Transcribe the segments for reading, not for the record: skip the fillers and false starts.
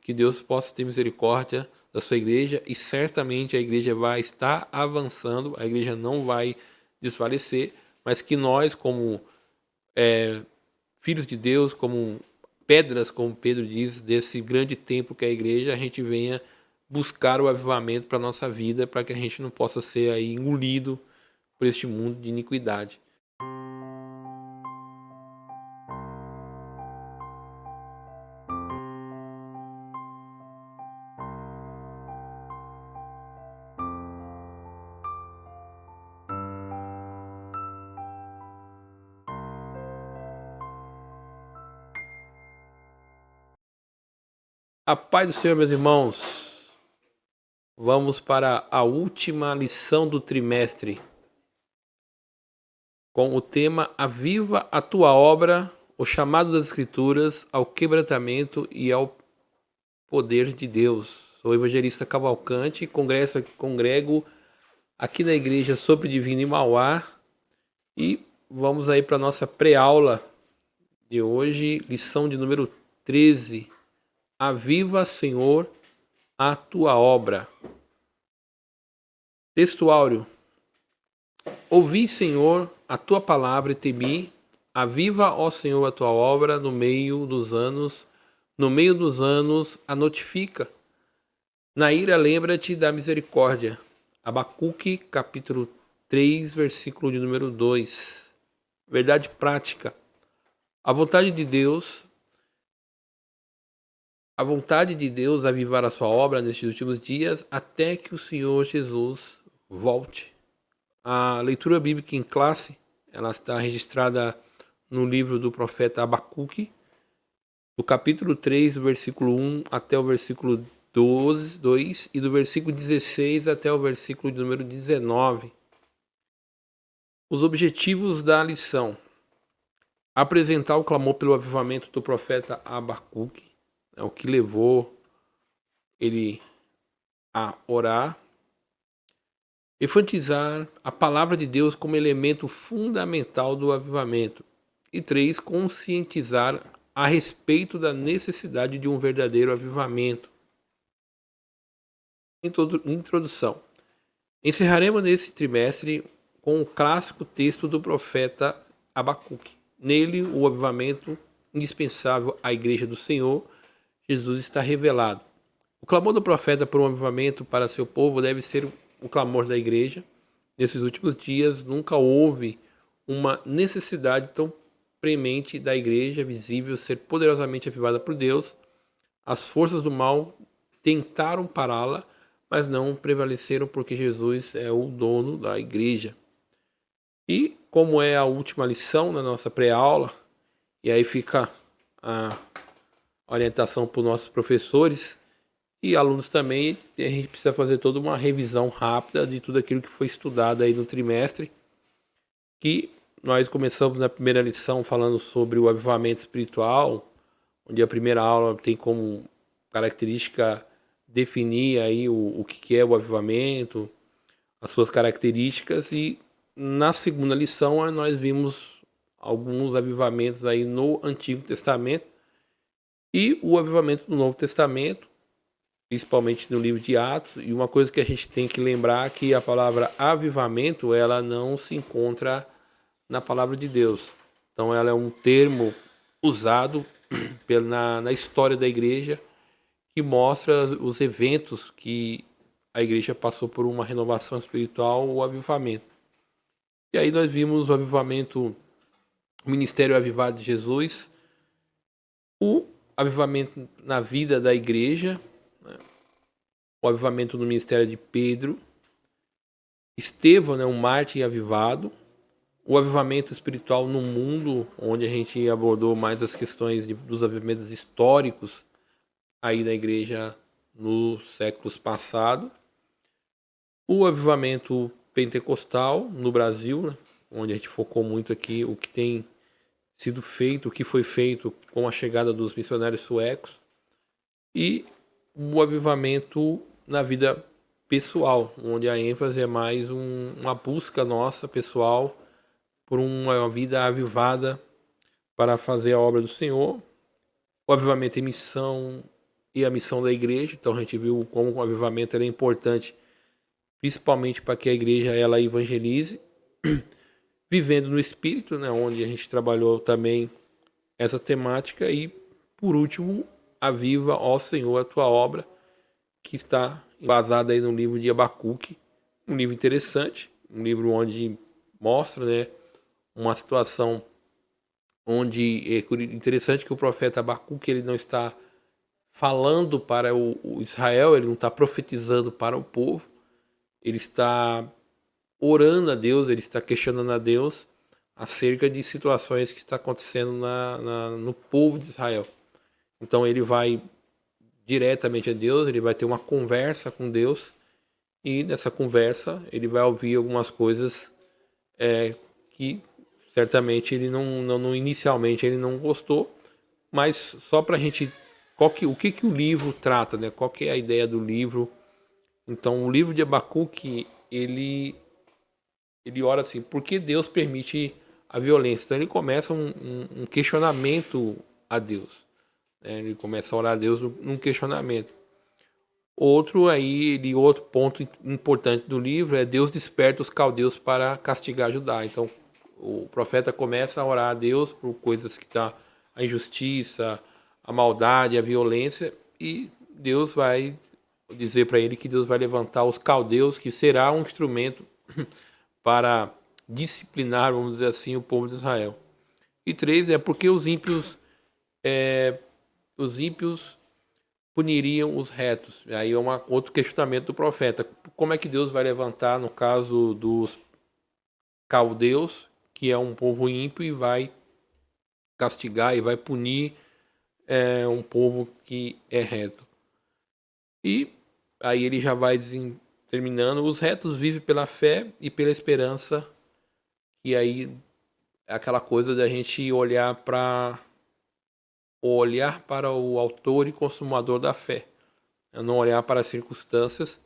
que Deus possa ter misericórdia da sua igreja e certamente a igreja vai estar avançando, a igreja não vai desfalecer, mas que nós, como filhos de Deus, como pedras, como Pedro diz, desse grande templo que é a igreja, a gente venha buscar o avivamento para a nossa vida, para que a gente não possa ser aí engolido por este mundo de iniquidade. A paz do Senhor, meus irmãos. Vamos para a última lição do trimestre, com o tema Aviva a tua obra, o chamado das Escrituras ao quebrantamento e ao poder de Deus. Sou o evangelista Cavalcante, congrego aqui na igreja Sopro Divino em Mauá e vamos aí para a nossa pré-aula de hoje, lição de número 13. Aviva, Senhor, a tua obra. Texto áureo. Ouvi, Senhor, a tua palavra e temi. Aviva, ó Senhor, a tua obra no meio dos anos a notifica. Na ira lembra-te da misericórdia. Abacuque, capítulo 3, versículo de número 2. Verdade prática. A vontade de Deus avivar a sua obra nestes últimos dias até que o Senhor Jesus volte. A leitura bíblica em classe, ela está registrada no livro do profeta Abacuque, do capítulo 3, do versículo 1 até o versículo 2 e do versículo 16 até o versículo de número 19. Os objetivos da lição: apresentar o clamor pelo avivamento do profeta Abacuque, o que levou ele a orar. Enfatizar a palavra de Deus como elemento fundamental do avivamento. E 3. Conscientizar a respeito da necessidade de um verdadeiro avivamento. Introdução. Encerraremos nesse trimestre com o clássico texto do profeta Abacuque. Nele, o avivamento indispensável à Igreja do Senhor Jesus está revelado. O clamor do profeta por um avivamento para seu povo deve ser o clamor da igreja. Nesses últimos dias, nunca houve uma necessidade tão premente da igreja visível ser poderosamente avivada por Deus. As forças do mal tentaram pará-la, mas não prevaleceram porque Jesus é o dono da igreja. E como é a última lição na nossa pré-aula, e aí fica a orientação para os nossos professores e alunos também, a gente precisa fazer toda uma revisão rápida de tudo aquilo que foi estudado aí no trimestre, que nós começamos na primeira lição falando sobre o avivamento espiritual, onde a primeira aula tem como característica definir aí o que é o avivamento, as suas características, e na segunda lição nós vimos alguns avivamentos aí no Antigo Testamento e o avivamento do Novo Testamento, principalmente no livro de Atos. E uma coisa que a gente tem que lembrar é que a palavra avivamento, ela não se encontra na palavra de Deus. Então ela é um termo usado na história da igreja, que mostra os eventos que a igreja passou por uma renovação espiritual, o avivamento. E aí nós vimos o avivamento, o ministério avivado de Jesus, o avivamento na vida da igreja, o avivamento no ministério de Pedro, Estevão, um mártir avivado, o avivamento espiritual no mundo, onde a gente abordou mais as questões dos avivamentos históricos aí da igreja nos séculos passados, o avivamento pentecostal no Brasil, onde a gente focou muito aqui o que tem sido feito, o que foi feito com a chegada dos missionários suecos, e o avivamento na vida pessoal, onde a ênfase é mais uma busca nossa pessoal por uma vida avivada para fazer a obra do Senhor, o avivamento em missão e a missão da igreja. Então a gente viu como o avivamento era importante, principalmente para que a igreja ela evangelize, vivendo no Espírito, né, onde a gente trabalhou também essa temática. E, por último, aviva, ó Senhor, a tua obra, que está embasada aí no livro de Abacuque, um livro interessante, um livro onde mostra, né, uma situação onde é interessante que o profeta Abacuque ele não está falando para o Israel, ele não está profetizando para o povo, ele está orando a Deus, ele está questionando a Deus acerca de situações que está acontecendo no povo de Israel. Então ele vai diretamente a Deus, ele vai ter uma conversa com Deus, e nessa conversa ele vai ouvir algumas coisas que certamente ele não inicialmente ele não gostou, mas só para a gente o que o livro trata, né? Qual que é a ideia do livro? Então o livro de Abacuque ele ora assim: por que Deus permite a violência? Então ele começa um questionamento a Deus, né? Ele começa a orar a Deus num questionamento. Outro ponto importante do livro é: Deus desperta os caldeus para castigar Judá. Então o profeta começa a orar a Deus por coisas que tá a injustiça, a maldade, a violência, e Deus vai dizer para ele que Deus vai levantar os caldeus, que será um instrumento para disciplinar, vamos dizer assim, o povo de Israel. E 3 é porque os ímpios puniriam os retos. Aí é outro questionamento do profeta: como é que Deus vai levantar, no caso dos caldeus, que é um povo ímpio, e vai castigar e vai punir um povo que é reto? E aí ele já vai terminando: os retos vivem pela fé e pela esperança. E aí é aquela coisa da gente olhar para o autor e consumador da fé, não olhar para as circunstâncias.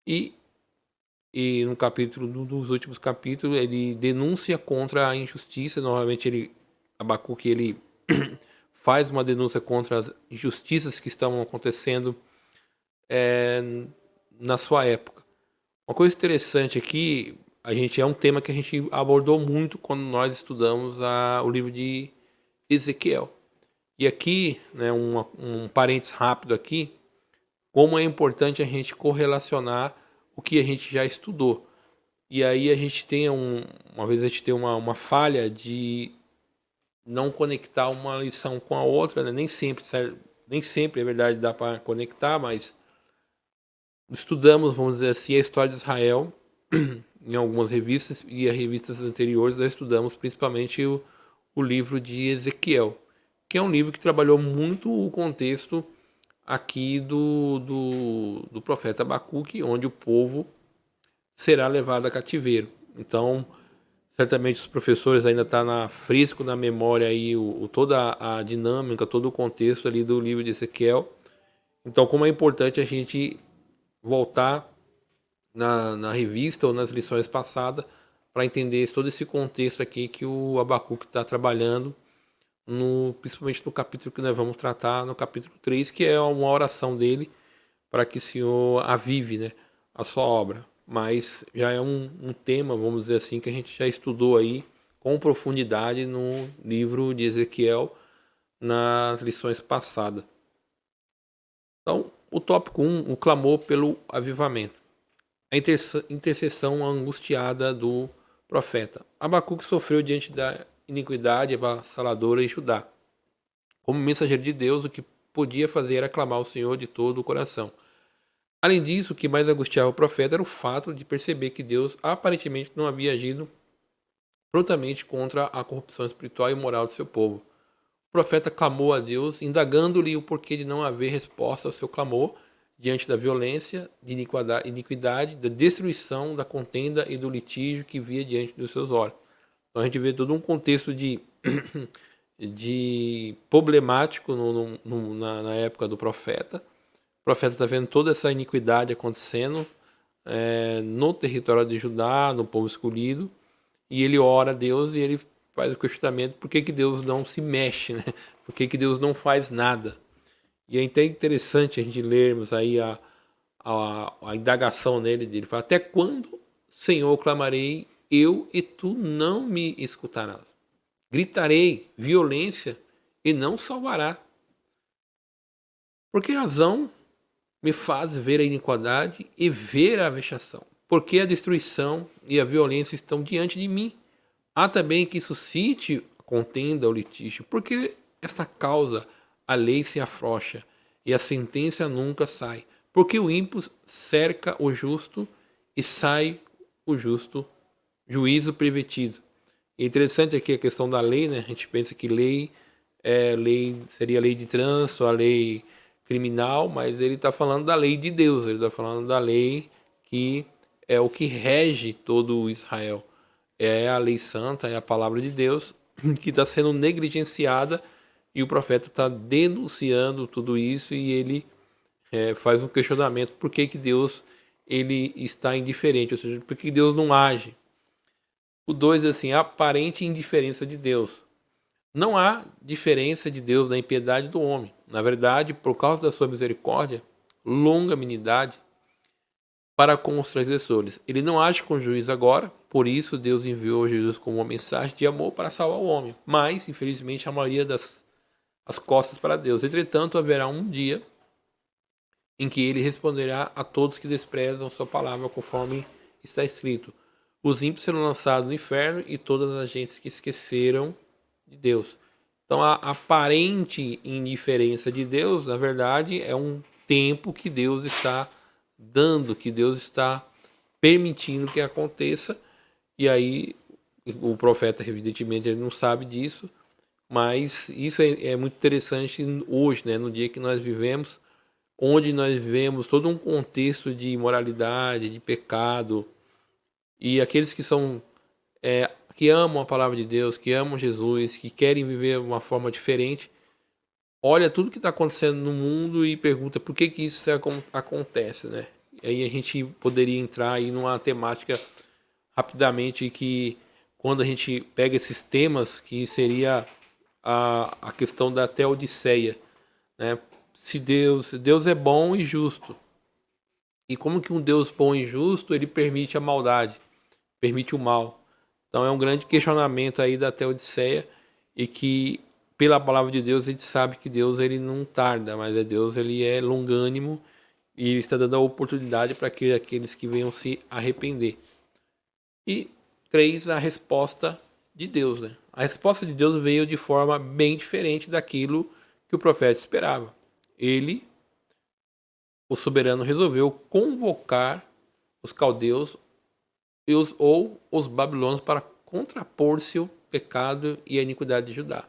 E no capítulo, dos últimos capítulos, ele denuncia contra a injustiça. Novamente Abacuque ele faz uma denúncia contra as injustiças que estavam acontecendo na sua época. Uma coisa interessante aqui, é um tema que a gente abordou muito quando nós estudamos o livro de Ezequiel. E aqui, né, um parênteses rápido aqui: como é importante a gente correlacionar o que a gente já estudou. E aí a gente tem uma vez a gente tem uma falha de não conectar uma lição com a outra, né? Nem sempre é verdade, dá para conectar, mas estudamos, vamos dizer assim, a história de Israel em algumas revistas, e as revistas anteriores nós estudamos principalmente o livro de Ezequiel, que é um livro que trabalhou muito o contexto aqui do profeta Abacuque, onde o povo será levado a cativeiro. Então, certamente os professores ainda está fresco na memória aí toda a dinâmica, todo o contexto ali do livro de Ezequiel. Então, como é importante a gente voltar na revista ou nas lições passadas para entender todo esse contexto aqui que o Abacuque está trabalhando, principalmente no capítulo que nós vamos tratar, no capítulo 3, que é uma oração dele para que o Senhor avive, né, a sua obra. Mas já é um tema, vamos dizer assim, que a gente já estudou aí com profundidade no livro de Ezequiel nas lições passadas. Então, o tópico 1, o clamor pelo avivamento. A intercessão angustiada do profeta. Abacuque sofreu diante da iniquidade avassaladora em Judá. Como mensageiro de Deus, o que podia fazer era clamar ao Senhor de todo o coração. Além disso, o que mais angustiava o profeta era o fato de perceber que Deus aparentemente não havia agido prontamente contra a corrupção espiritual e moral de seu povo. O profeta clamou a Deus, indagando-lhe o porquê de não haver resposta ao seu clamor diante da violência, de iniquidade, da destruição, da contenda e do litígio que via diante dos seus olhos. Então a gente vê todo um contexto de problemático na época do profeta. O profeta está vendo toda essa iniquidade acontecendo no território de Judá, no povo escolhido, e ele ora a Deus e ele faz o questionamento: por que Deus não se mexe, né? Por que Deus não faz nada? E é até interessante a gente lermos aí a indagação nele, dele fala, até quando, Senhor, clamarei, eu e tu não me escutarás. Gritarei violência e não salvará. Por que razão me faz ver a iniquidade e ver a vexação? Porque a destruição e a violência estão diante de mim. Há também que suscite a contenda ou litígio, porque esta causa a lei se afrouxa e a sentença nunca sai. Porque o ímpio cerca o justo e sai o justo, juízo preventido. É interessante aqui a questão da lei, né? A gente pensa que lei seria a lei de trânsito, a lei criminal, mas ele está falando da lei de Deus, ele está falando da lei que é o que rege todo Israel. É a lei santa, é a palavra de Deus que está sendo negligenciada e o profeta está denunciando tudo isso e ele faz um questionamento por que, que Deus ele está indiferente, ou seja, por que Deus não age. O 2 é assim, a aparente indiferença de Deus. Não há diferença de Deus na impiedade do homem. Na verdade, por causa da sua misericórdia, longanimidade para com os transgressores. Ele não age com juízo agora, por isso Deus enviou Jesus como uma mensagem de amor para salvar o homem. Mas, infelizmente, a maioria das as costas para Deus. Entretanto, haverá um dia em que ele responderá a todos que desprezam sua palavra, conforme está escrito. Os ímpios serão lançados no inferno e todas as gentes que esqueceram de Deus. Então, a aparente indiferença de Deus, na verdade, é um tempo que Deus está dando, que Deus está permitindo que aconteça. E aí, o profeta, evidentemente, ele não sabe disso, mas isso é muito interessante hoje, né, no dia que nós vivemos, onde nós vivemos todo um contexto de imoralidade, de pecado, e aqueles que são que amam a palavra de Deus, que amam Jesus, que querem viver de uma forma diferente, olha tudo que está acontecendo no mundo e pergunta por que que isso acontece, né? E aí a gente poderia entrar aí numa temática rapidamente que quando a gente pega esses temas, que seria a questão da Teodiceia, né? Se Deus é bom e justo. E como que um Deus bom e justo, ele permite a maldade, permite o mal. Então é um grande questionamento aí da Teodiceia e que pela palavra de Deus a gente sabe que Deus ele não tarda, mas Deus ele é longânimo e ele está dando a oportunidade para aqueles que venham se arrepender. E 3, a resposta de Deus, né? A resposta de Deus veio de forma bem diferente daquilo que o profeta esperava. Ele, o soberano, resolveu convocar os caldeus ou os babilônios para contrapor-se ao pecado e a iniquidade de Judá.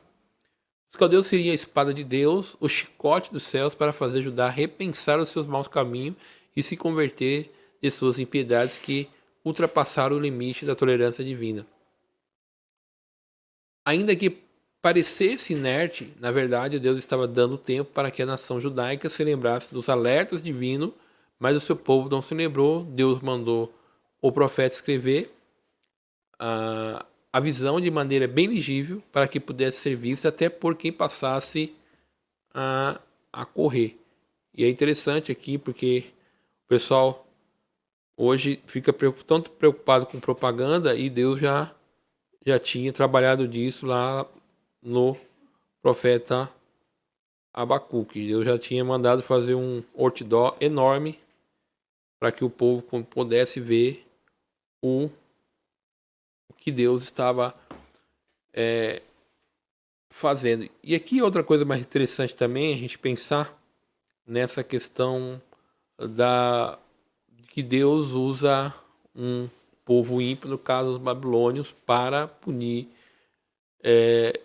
Os caldeus seriam a espada de Deus, o chicote dos céus para fazer Judá repensar os seus maus caminhos e se converter de suas impiedades que ultrapassaram o limite da tolerância divina. Ainda que parecesse inerte, na verdade Deus estava dando tempo para que a nação judaica se lembrasse dos alertas divinos, mas o seu povo não se lembrou. Deus mandou o profeta escrever a visão de maneira bem legível para que pudesse ser vista até por quem passasse a correr. E é interessante aqui porque o pessoal hoje fica tanto preocupado com propaganda e Deus já tinha trabalhado disso lá no profeta Abacuque. Deus já tinha mandado fazer um outdoor enorme para que o povo pudesse ver o que Deus estava fazendo. E aqui outra coisa mais interessante também é a gente pensar nessa questão da que Deus usa um povo ímpio, no caso os babilônios, para punir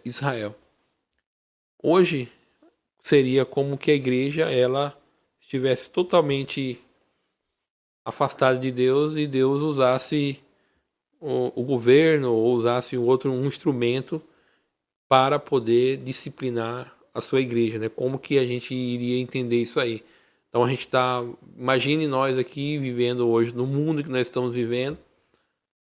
Israel. Hoje seria como que a igreja ela estivesse totalmente afastada de Deus e Deus usasse o governo ou usasse um instrumento para poder disciplinar a sua igreja, né? Como que a gente iria entender isso aí? Então a gente está, imagine nós aqui vivendo hoje no mundo que nós estamos vivendo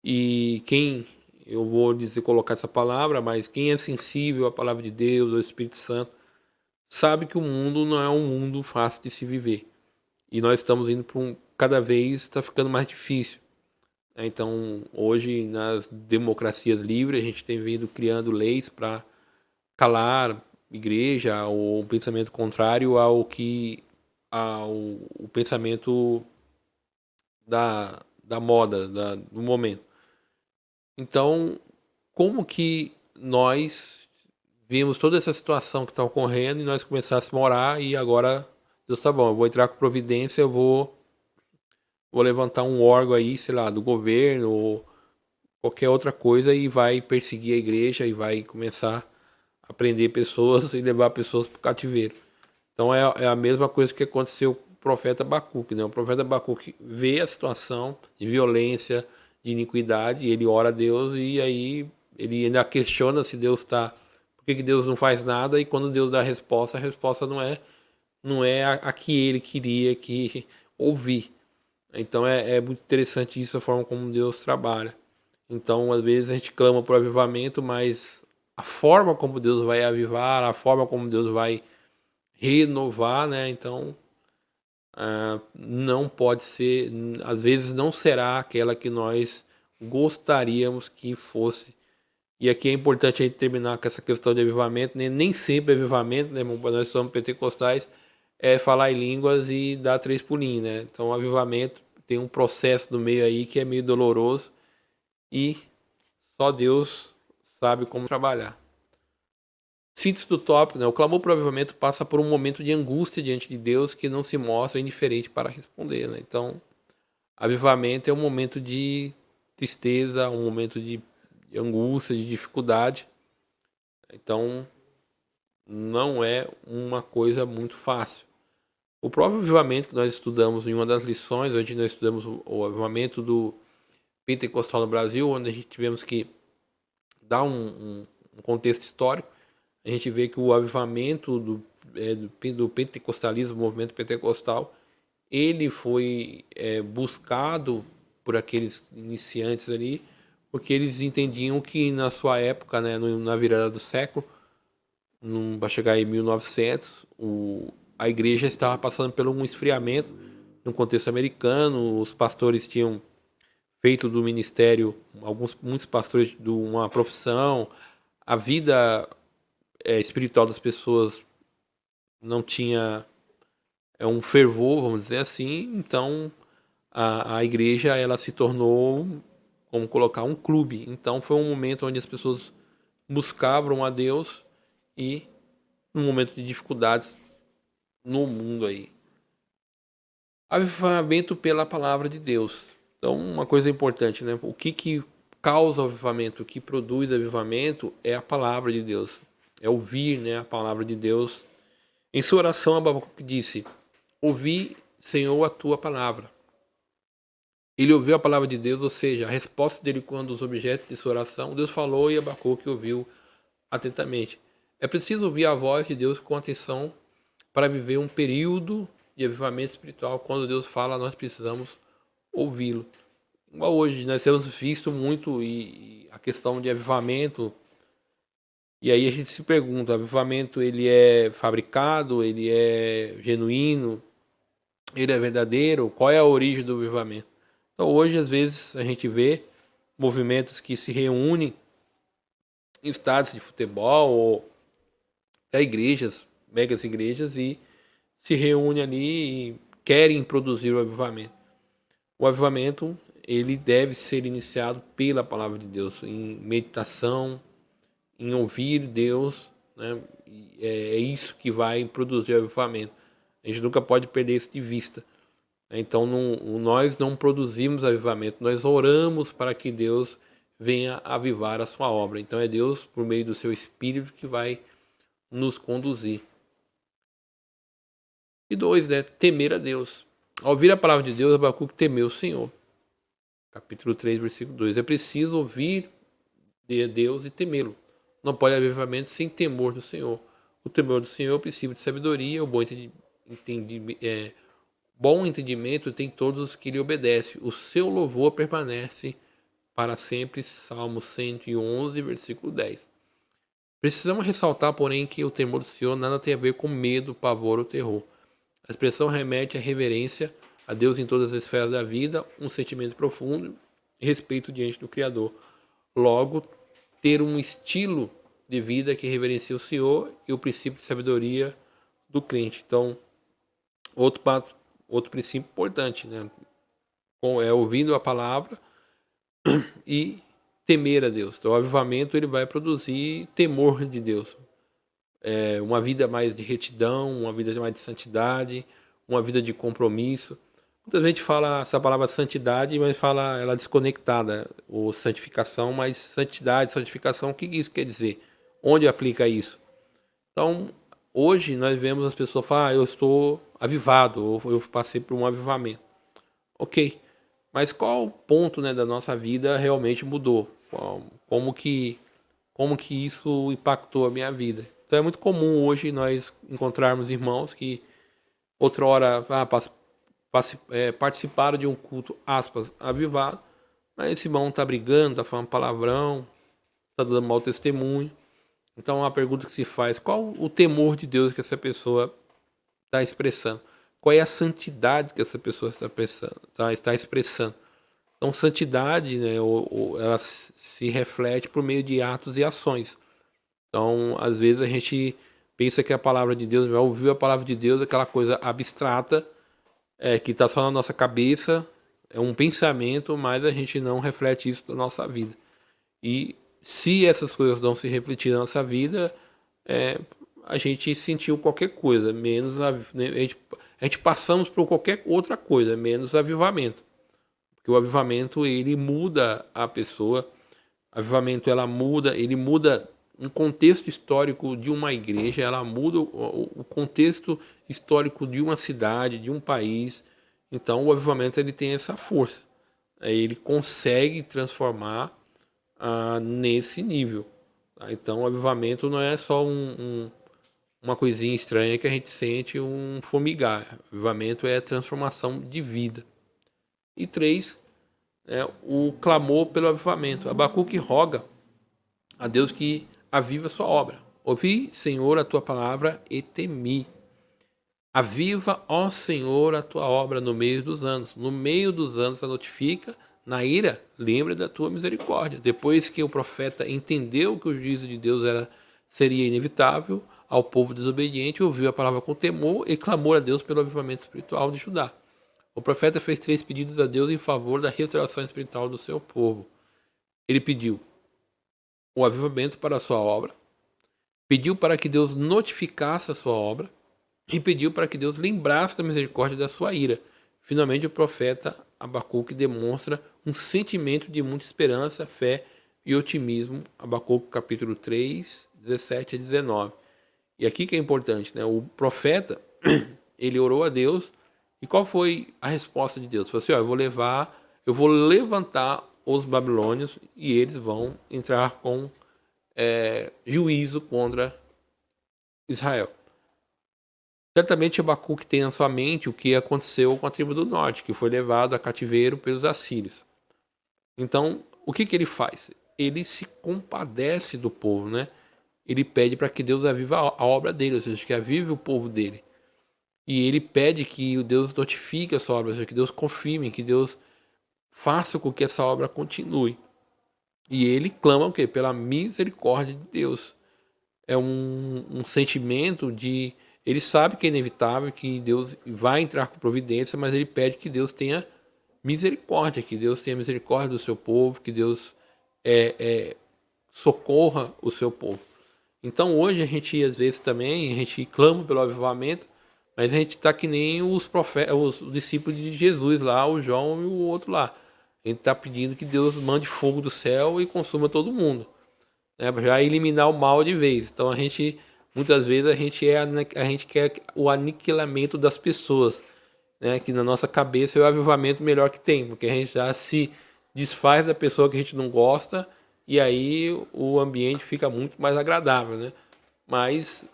e quem, eu vou dizer colocar essa palavra, mas quem é sensível à palavra de Deus, ao Espírito Santo, sabe que o mundo não é um mundo fácil de se viver. E nós estamos indo para cada vez está ficando mais difícil. Então, hoje, nas democracias livres, a gente tem vindo criando leis para calar igreja ou um pensamento contrário ao o pensamento da moda, do momento. Então, como que nós vimos toda essa situação que está ocorrendo e nós começássemos a orar e agora, Deus tá bom, eu vou entrar com providência, vou levantar um órgão aí, sei lá, do governo ou qualquer outra coisa e vai perseguir a igreja e vai começar a prender pessoas e levar pessoas para o cativeiro. Então é a mesma coisa que aconteceu com o profeta Abacuque, né? O profeta Abacuque vê a situação de violência, de iniquidade, e ele ora a Deus e aí ele ainda questiona se Deus está... Por que Deus não faz nada? E quando Deus dá a resposta não é a que ele queria que ouvir. Então é muito interessante isso, a forma como Deus trabalha. Então, às vezes a gente clama por avivamento, mas a forma como Deus vai avivar, a forma como Deus vai renovar, né? Então, não pode ser, às vezes não será aquela que nós gostaríamos que fosse. E aqui é importante a gente terminar com essa questão de avivamento, né? Nem sempre é avivamento, né, irmão? Nós somos pentecostais, é falar em línguas e dar 3 pulinhos, né? Então, o avivamento tem um processo no meio aí que é meio doloroso e só Deus sabe como trabalhar. Síntese do tópico, né? O clamor por avivamento passa por um momento de angústia diante de Deus que não se mostra indiferente para responder, né? Então, avivamento é um momento de tristeza, um momento de angústia, de dificuldade. Então, não é uma coisa muito fácil. O próprio avivamento que nós estudamos em uma das lições, onde nós estudamos o avivamento do pentecostal no Brasil, onde a gente tivemos que dar um contexto histórico, a gente vê que o avivamento do pentecostalismo, o movimento pentecostal, ele foi buscado por aqueles iniciantes ali, porque eles entendiam que na sua época, né, na virada do século, vai chegar em 1900, a igreja estava passando por um esfriamento no contexto americano, os pastores tinham feito do ministério, muitos pastores de uma profissão, a vida espiritual das pessoas não tinha um fervor, vamos dizer assim, então a igreja ela se tornou, como colocar, um clube. Então foi um momento onde as pessoas buscavam a Deus e num momento de dificuldades no mundo aí. Avivamento pela palavra de Deus. Então, uma coisa importante, né? O que causa o avivamento, o que produz avivamento é a palavra de Deus. É ouvir, né, a palavra de Deus. Em sua oração, Abacuque disse: ouvi, Senhor, a tua palavra. Ele ouviu a palavra de Deus, ou seja, a resposta dele quando os objetos de sua oração, Deus falou e Abacuque ouviu atentamente. É preciso ouvir a voz de Deus com atenção para viver um período de avivamento espiritual. Quando Deus fala, nós precisamos ouvi-lo. Igual hoje, nós temos visto muito e a questão de avivamento. E aí a gente se pergunta, o avivamento ele é fabricado, ele é genuíno, ele é verdadeiro? Qual é a origem do avivamento? Então hoje, às vezes, a gente vê movimentos que se reúnem em estádios de futebol ou até igrejas, megas igrejas, e se reúnem ali e querem produzir o avivamento. O avivamento ele deve ser iniciado pela palavra de Deus, em meditação, em ouvir Deus, né? É isso que vai produzir o avivamento. A gente nunca pode perder isso de vista. Então nós não produzimos avivamento, nós oramos para que Deus venha avivar a sua obra. Então é Deus, por meio do seu Espírito, que vai nos conduzir. E 2, né? Temer a Deus. Ao ouvir a palavra de Deus, Abacuque temeu o Senhor. Capítulo 3, versículo 2. É preciso ouvir de Deus e temê-lo. Não pode haver avivamento sem temor do Senhor. O temor do Senhor é o princípio de sabedoria, o bom entendimento tem todos os que lhe obedecem. O seu louvor permanece para sempre. Salmo 111, versículo 10. Precisamos ressaltar, porém, que o temor do Senhor nada tem a ver com medo, pavor ou terror. A expressão remete à reverência a Deus em todas as esferas da vida, um sentimento profundo e respeito diante do Criador. Logo, ter um estilo de vida que reverencia o Senhor e o princípio de sabedoria do crente. Então, outro princípio importante, né? É ouvindo a palavra e temer a Deus. Então, o avivamento ele vai produzir temor de Deus. Uma vida mais de retidão, uma vida mais de santidade, uma vida de compromisso. Muita gente fala essa palavra santidade, mas fala ela desconectada, ou santificação, mas santidade, santificação, o que isso quer dizer? Onde aplica isso? Então, hoje nós vemos as pessoas falar, eu estou avivado, ou eu passei por um avivamento. Ok, mas qual ponto, né, da nossa vida realmente mudou? Como que isso impactou a minha vida? Então é muito comum hoje nós encontrarmos irmãos que outrora participaram de um culto, aspas, avivado, mas esse irmão está brigando, está falando palavrão, está dando mau testemunho. Então a pergunta que se faz, qual o temor de Deus que essa pessoa está expressando? Qual é a santidade que essa pessoa está expressando? Então santidade, né, ela se reflete por meio de atos e ações. Então, às vezes a gente pensa que a palavra de Deus, já ouviu a palavra de Deus, aquela coisa abstrata, que está só na nossa cabeça, é um pensamento, mas a gente não reflete isso na nossa vida. E se essas coisas não se refletir na nossa vida, a gente sentiu qualquer coisa, menos a gente passamos por qualquer outra coisa, menos avivamento. Porque o avivamento ele muda a pessoa, o avivamento ele muda um contexto histórico de uma igreja, ela muda o contexto histórico de uma cidade, de um país. Então o avivamento ele tem essa força, ele consegue transformar nesse nível. Tá? Então o avivamento não é só uma coisinha estranha que a gente sente um formigar. O avivamento é transformação de vida. E 3, o clamor pelo avivamento. Abacuque roga a Deus que aviva a sua obra. Ouvi, Senhor, a tua palavra e temi. Aviva, ó Senhor, a tua obra no meio dos anos. No meio dos anos a notifica, na ira, lembra da tua misericórdia. Depois que o profeta entendeu que o juízo de Deus seria inevitável, ao povo desobediente ouviu a palavra com temor e clamou a Deus pelo avivamento espiritual de Judá. O profeta fez 3 pedidos a Deus em favor da restauração espiritual do seu povo. Ele pediu o avivamento para a sua obra, pediu para que Deus notificasse a sua obra e pediu para que Deus lembrasse da misericórdia da sua ira. Finalmente, o profeta Abacuque demonstra um sentimento de muita esperança, fé e otimismo. Abacuque capítulo 3, 17 a 19. E aqui que é importante, né? O profeta, ele orou a Deus. E qual foi a resposta de Deus? Falou assim, eu vou levantar os babilônios e eles vão entrar com juízo contra Israel. Certamente Abacuque tem na sua mente o que aconteceu com a tribo do norte, que foi levado a cativeiro pelos assírios. Então, o que ele faz? Ele se compadece do povo, né? Ele pede para que Deus avive a obra dele, ou seja, que avive o povo dele. E ele pede que o Deus notifique a sua obra, ou seja, que Deus confirme, que Deus faça com que essa obra continue. E ele clama o quê? Pela misericórdia de Deus. É um sentimento de... Ele sabe que é inevitável, que Deus vai entrar com providência, mas ele pede que Deus tenha misericórdia, que Deus tenha misericórdia do seu povo, que Deus socorra o seu povo. Então hoje a gente, às vezes também, a gente clama pelo avivamento, mas a gente está que nem os discípulos de Jesus lá, o João e o outro lá. A gente está pedindo que Deus mande fogo do céu e consuma todo mundo, né, para já eliminar o mal de vez. Então a gente, muitas vezes, a gente quer o aniquilamento das pessoas, né, que na nossa cabeça é o avivamento melhor que tem, porque a gente já se desfaz da pessoa que a gente não gosta e aí o ambiente fica muito mais agradável, né? Mas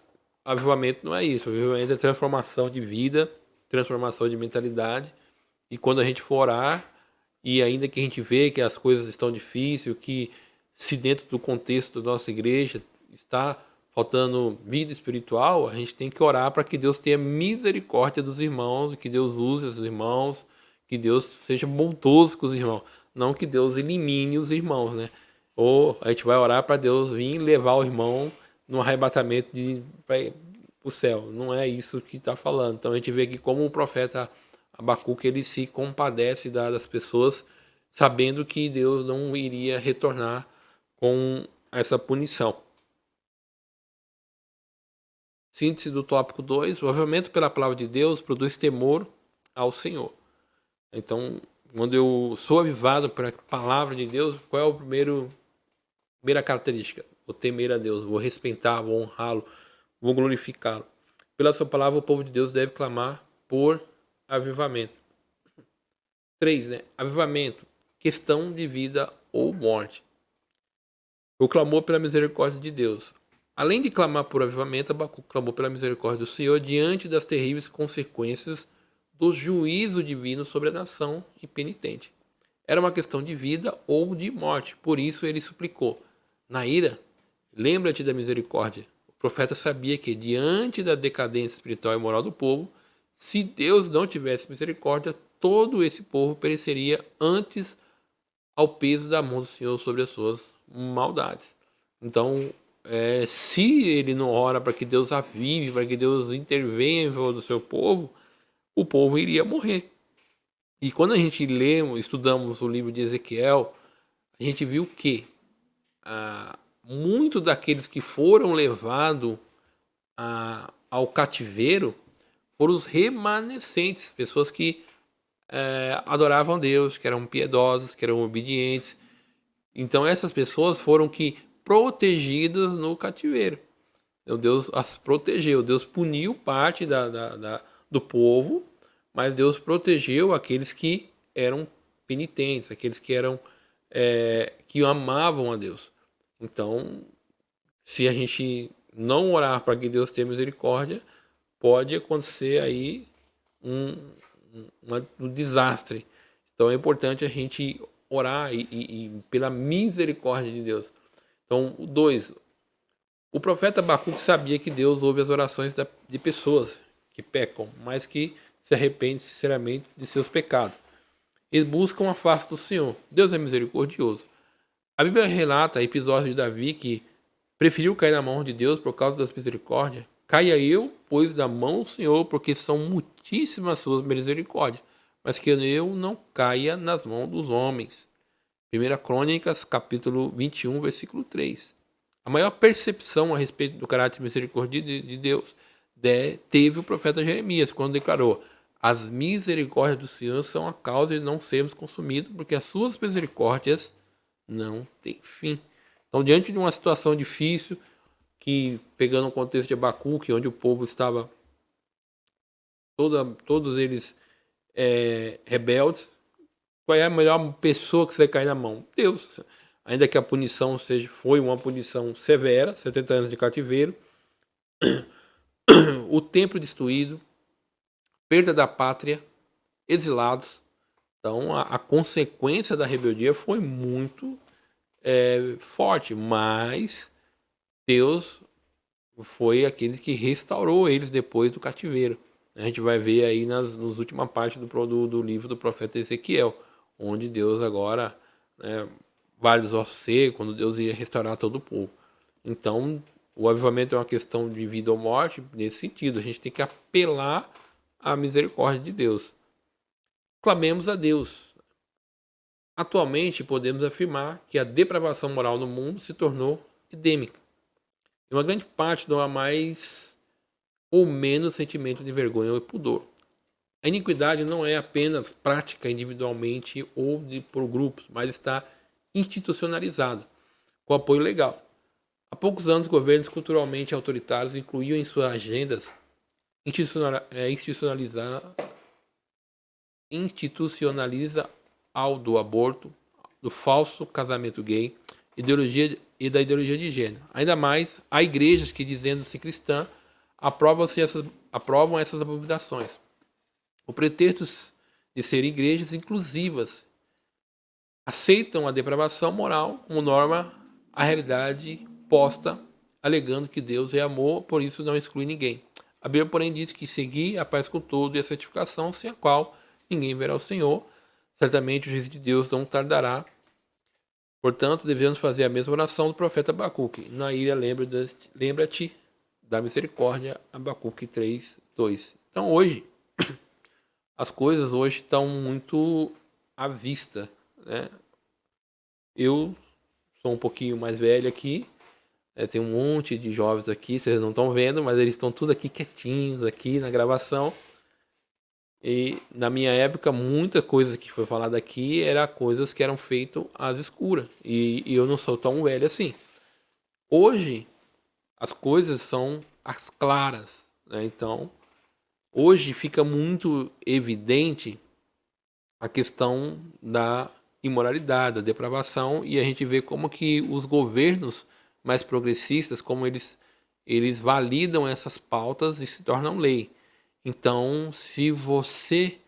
avivamento não é isso. Avivamento é transformação de vida, transformação de mentalidade. E quando a gente for orar, e ainda que a gente vê que as coisas estão difíceis, que se dentro do contexto da nossa igreja está faltando vida espiritual, a gente tem que orar para que Deus tenha misericórdia dos irmãos, que Deus use os irmãos, que Deus seja bondoso com os irmãos, não que Deus elimine os irmãos, né? Ou a gente vai orar para Deus vir levar o irmão no arrebatamento para o céu. Não é isso que está falando. Então a gente vê que como o profeta Abacuque ele se compadece das pessoas, sabendo que Deus não iria retornar com essa punição. Síntese do tópico 2, o avivamento pela palavra de Deus produz temor ao Senhor. Então, quando eu sou avivado pela palavra de Deus, qual é a primeira característica? Vou temer a Deus, vou respeitar, vou honrá-lo, vou glorificá-lo. Pela sua palavra, o povo de Deus deve clamar por avivamento. 3, né? Avivamento, questão de vida ou morte. O clamor pela misericórdia de Deus. Além de clamar por avivamento, Abacuque clamou pela misericórdia do Senhor diante das terríveis consequências do juízo divino sobre a nação impenitente. Era uma questão de vida ou de morte, por isso ele suplicou. Na ira, lembra-te da misericórdia. O profeta sabia que, diante da decadência espiritual e moral do povo, se Deus não tivesse misericórdia, todo esse povo pereceria antes ao peso da mão do Senhor sobre as suas maldades. Então, se ele não ora para que Deus avive, para que Deus intervenha em favor do seu povo, o povo iria morrer. E quando a gente estudamos o livro de Ezequiel, a gente viu que muitos daqueles que foram levados ao cativeiro foram os remanescentes, pessoas que adoravam Deus, que eram piedosos, que eram obedientes. Então essas pessoas foram protegidas no cativeiro. Então Deus as protegeu, Deus puniu parte do povo, mas Deus protegeu aqueles que eram penitentes, aqueles que que amavam a Deus. Então, se a gente não orar para que Deus tenha misericórdia, pode acontecer aí um desastre. Então é importante a gente orar e pela misericórdia de Deus. Então, 2. O profeta Abacuque sabia que Deus ouve as orações de pessoas que pecam, mas que se arrependem sinceramente de seus pecados. Eles buscam a face do Senhor. Deus é misericordioso. A Bíblia relata episódios de Davi que preferiu cair na mão de Deus por causa das misericórdias. Caia eu, pois, da mão do Senhor, porque são muitíssimas suas misericórdias, mas que eu não caia nas mãos dos homens. 1 Crônicas, capítulo 21, versículo 3. A maior percepção a respeito do caráter misericordioso de Deus teve o profeta Jeremias, quando declarou: as misericórdias do Senhor são a causa de não sermos consumidos, porque as suas misericórdias não têm fim. Então, diante de uma situação difícil, que pegando o contexto de Abacuque, onde o povo estava, todos eles rebeldes, qual é a melhor pessoa que você cair na mão? Deus. Ainda que a punição foi uma punição severa, 70 anos de cativeiro, o templo destruído, perda da pátria, exilados. Então a consequência da rebeldia foi muito forte, mas Deus foi aquele que restaurou eles depois do cativeiro. A gente vai ver aí nas últimas partes do livro do profeta Ezequiel, onde Deus agora vale os ossos secos, quando Deus ia restaurar todo o povo. Então, o avivamento é uma questão de vida ou morte nesse sentido. A gente tem que apelar à misericórdia de Deus. Clamemos a Deus. Atualmente, podemos afirmar que a depravação moral no mundo se tornou endêmica. E uma grande parte não há mais ou menos sentimento de vergonha ou pudor. A iniquidade não é apenas prática individualmente ou por grupos, mas está institucionalizada, com apoio legal. Há poucos anos, governos culturalmente autoritários incluíam em suas agendas institucionaliza ao do aborto, do falso casamento gay, da ideologia de gênero. Ainda mais, há igrejas que, dizendo-se cristã, aprovam essas abominações. O pretexto de serem igrejas inclusivas aceitam a depravação moral como norma a realidade posta alegando que Deus é amor, por isso não exclui ninguém. A Bíblia, porém, diz que seguir a paz com todo e a santificação, sem a qual ninguém verá o Senhor. Certamente o juízo de Deus não tardará. Portanto, devemos fazer a mesma oração do profeta Abacuque. Na ilha, lembra-te da misericórdia, Abacuque 3:2. Então, hoje, as coisas hoje estão muito à vista, né? Eu sou um pouquinho mais velho aqui, tem um monte de jovens aqui, vocês não estão vendo, mas eles estão tudo aqui quietinhos aqui na gravação. E na minha época, muita coisa que foi falada aqui era coisas que eram feitas às escuras. E eu não sou tão velho assim. Hoje, as coisas são às claras, né? Então, hoje fica muito evidente a questão da imoralidade, da depravação, e a gente vê como que os governos mais progressistas, como eles validam essas pautas e se tornam lei. Então, se você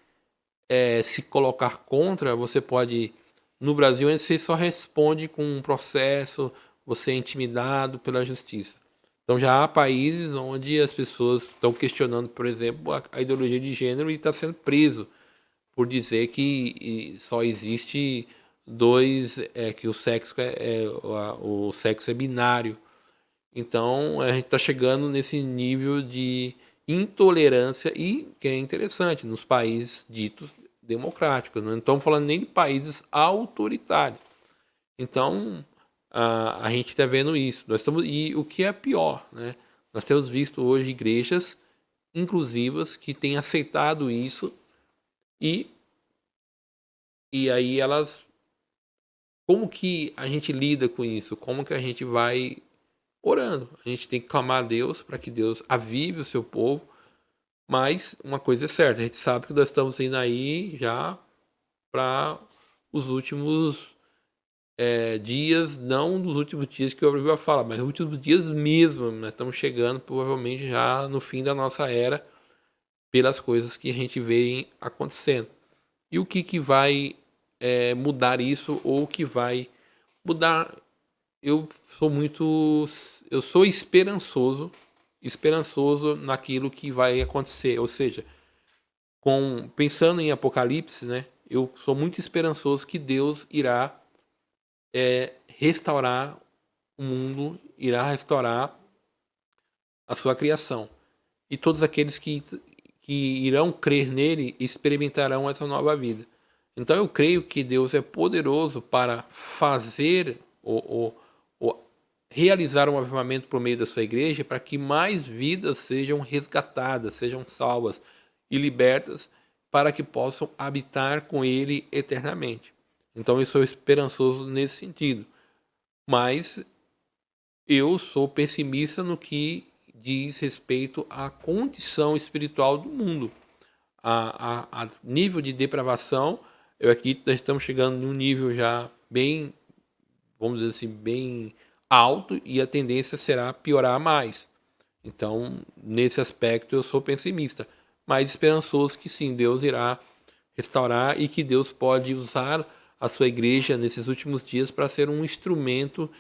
se colocar contra, você pode. No Brasil, você só responde com um processo, você é intimidado pela justiça. Então, já há países onde as pessoas estão questionando, por exemplo, a ideologia de gênero e está sendo preso por dizer que só existe dois, que o sexo é binário. Então, a gente está chegando nesse nível de intolerância e que é interessante nos países ditos democráticos. Não estamos falando nem de países autoritários. Então, a gente está vendo isso. E o que é pior, né? Nós temos visto hoje igrejas inclusivas que têm aceitado isso e, e aí elas... Como que a gente lida com isso? Como que a gente vai orando? A gente tem que clamar a Deus para que Deus avive o seu povo. Mas uma coisa é certa, a gente sabe que nós estamos indo aí já para os últimos dias, não nos últimos dias que a Bíblia fala, mas nos últimos dias mesmo. Nós estamos chegando provavelmente já no fim da nossa era, pelas coisas que a gente vê acontecendo. E o que vai mudar isso, ou o que vai mudar? Eu sou esperançoso naquilo que vai acontecer. Ou seja, pensando em Apocalipse, né? Eu sou muito esperançoso que Deus irá restaurar o mundo, irá restaurar a sua criação. E todos aqueles que irão crer nele experimentarão essa nova vida. Então eu creio que Deus é poderoso para fazer ou realizar um avivamento por meio da sua igreja, para que mais vidas sejam resgatadas, sejam salvas e libertas, para que possam habitar com ele eternamente. Então eu sou esperançoso nesse sentido. Mas eu sou pessimista no que diz respeito à condição espiritual do mundo. A nível de depravação, eu aqui nós estamos chegando num nível já bem, vamos dizer assim, bem alto, e a tendência será piorar mais. Então, nesse aspecto, eu sou pessimista, mas esperançoso que sim, Deus irá restaurar e que Deus pode usar a sua igreja nesses últimos dias para ser um instrumento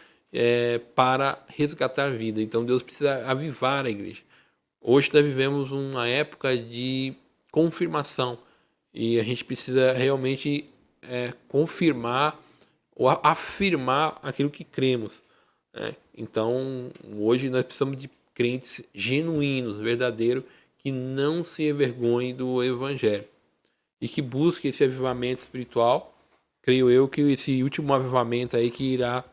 para resgatar a vida. Então, Deus precisa avivar a igreja. Hoje nós vivemos uma época de confirmação e a gente precisa realmente confirmar ou afirmar aquilo que cremos, né? Então, hoje nós precisamos de crentes genuínos, verdadeiros, que não se envergonhem do evangelho e que busquem esse avivamento espiritual. Creio eu que esse último avivamento aí que irá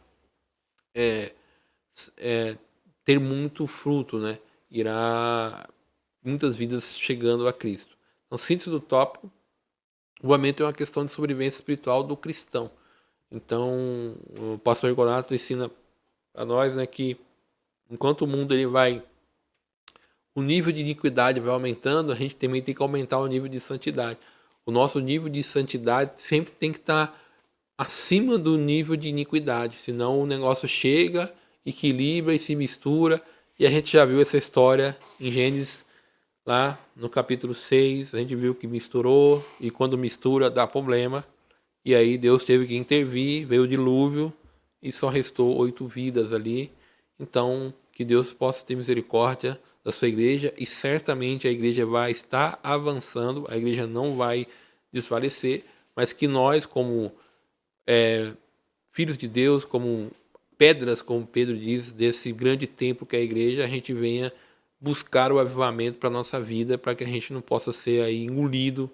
ter muito fruto, né? Irá muitas vidas chegando a Cristo. Então, síntese do tópico: o avivamento é uma questão de sobrevivência espiritual do cristão. Então, o pastor Rigonato ensina para nós, né, que enquanto o mundo o nível de iniquidade vai aumentando, a gente também tem que aumentar o nível de santidade. O nosso nível de santidade sempre tem que estar acima do nível de iniquidade, senão o negócio chega, equilibra e se mistura. E a gente já viu essa história em Gênesis, lá no capítulo 6, a gente viu que misturou, e quando mistura dá problema. E aí Deus teve que intervir, veio o dilúvio e só restou 8 vidas ali. Então, que Deus possa ter misericórdia da sua igreja, e certamente a igreja vai estar avançando, a igreja não vai desfalecer, mas que nós, como filhos de Deus, como pedras, como Pedro diz, desse grande templo que é a igreja, a gente venha buscar o avivamento para a nossa vida, para que a gente não possa ser aí engolido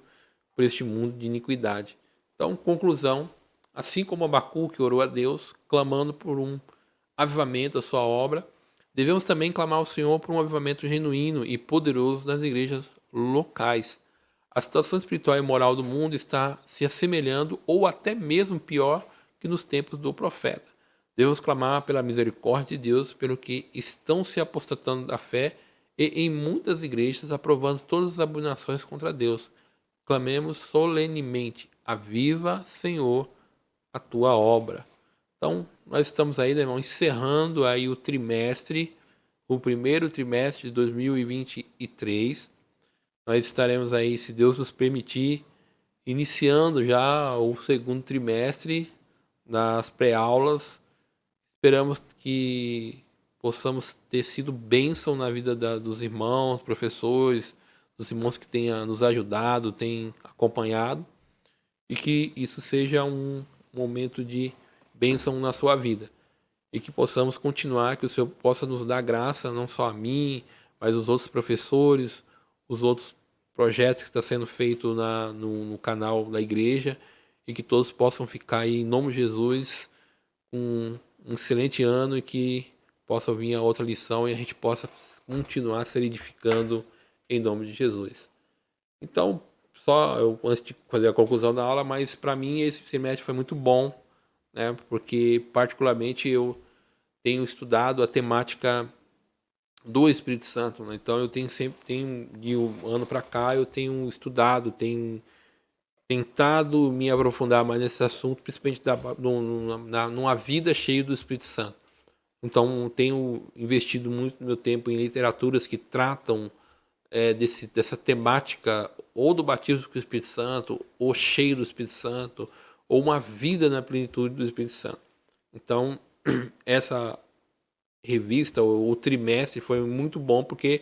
por este mundo de iniquidade. Então, conclusão, assim como Abacuque orou a Deus, clamando por um avivamento à sua obra, devemos também clamar ao Senhor por um avivamento genuíno e poderoso nas igrejas locais. A situação espiritual e moral do mundo está se assemelhando ou até mesmo pior que nos tempos do profeta. Devemos clamar pela misericórdia de Deus pelo que estão se apostatando da fé e em muitas igrejas aprovando todas as abominações contra Deus. Clamemos solenemente: aviva, Senhor, a tua obra. Então, nós estamos aí, né, irmão, encerrando aí o trimestre, o primeiro trimestre de 2023. Nós estaremos aí, se Deus nos permitir, iniciando já o segundo trimestre das pré-aulas. Esperamos que possamos ter sido bênção na vida dos irmãos, professores, dos irmãos que tenham nos ajudado, têm acompanhado, e que isso seja um momento de bênção na sua vida. E que possamos continuar, que o Senhor possa nos dar graça, não só a mim, mas os outros professores, os outros projetos que estão sendo feitos no canal da igreja, e que todos possam ficar aí, em nome de Jesus, com um excelente ano, e que possa vir a outra lição e a gente possa continuar se edificando em nome de Jesus. Então, só eu, antes de fazer a conclusão da aula, mas para mim esse semestre foi muito bom, né? Porque particularmente eu tenho estudado a temática do Espírito Santo, né? Então eu tenho de um ano para cá eu tenho estudado, tenho tentado me aprofundar mais nesse assunto, principalmente numa vida cheia do Espírito Santo. Então tenho investido muito meu tempo em literaturas que tratam dessa temática, ou do batismo com o Espírito Santo, ou cheio do Espírito Santo, ou uma vida na plenitude do Espírito Santo. Então, essa revista, o trimestre, foi muito bom, porque,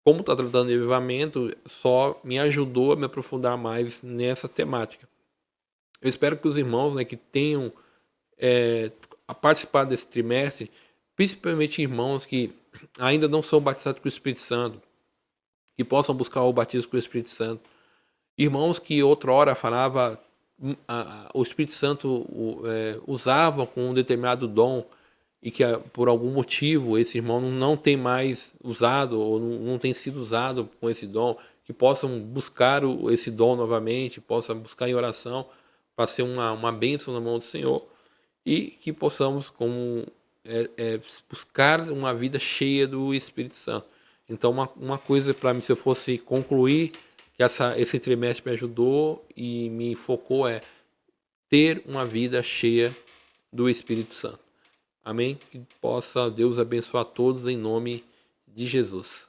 como está tratando de avivamento, só me ajudou a me aprofundar mais nessa temática. Eu espero que os irmãos, né, que tenham a participar desse trimestre, principalmente irmãos que ainda não são batizados com o Espírito Santo, que possam buscar o batismo com o Espírito Santo. Irmãos que outrora falava, o Espírito Santo usava com um determinado dom, e que por algum motivo esse irmão não tem mais usado, ou não tem sido usado com esse dom, que possam buscar esse dom novamente, possam buscar em oração para ser uma bênção na mão do Senhor, e que possamos buscar uma vida cheia do Espírito Santo. Então, uma coisa para mim, se eu fosse concluir, que esse trimestre me ajudou e me focou, é ter uma vida cheia do Espírito Santo. Amém? Que possa Deus abençoar todos em nome de Jesus.